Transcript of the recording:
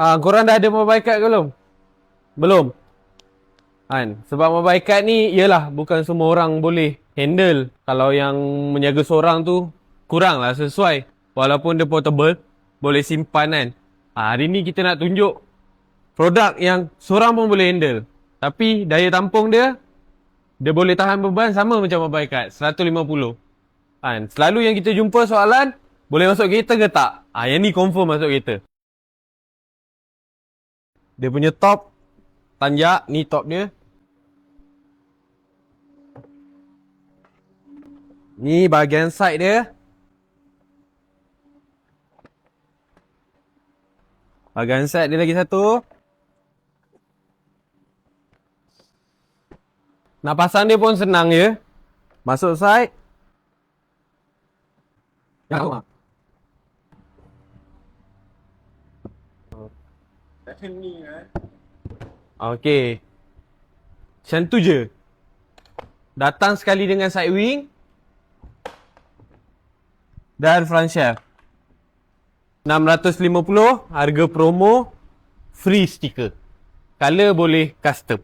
Korang dah ada mobile card ke belum? Belum? Kan? Sebab mobile card ni, yelah, bukan semua orang boleh handle. Kalau yang menjaga seorang tu, kurang lah sesuai. Walaupun dia portable, boleh simpan kan. Hari ni kita nak tunjuk produk yang seorang pun boleh handle. Tapi daya tampung dia boleh tahan beban sama macam mobile card, 150. Kan? Selalu yang kita jumpa soalan, boleh masuk kereta ke tak? Yang ni confirm masuk kereta. Dia punya top tanjak, ni top dia. Ni bahagian side dia. Bahagian side dia lagi satu. Nak pasang dia pun senang je. Masuk side. Ya. Okey. Macam tu je. Datang sekali dengan side wing dan front shaft. 650, harga promo, free stiker. Color boleh custom.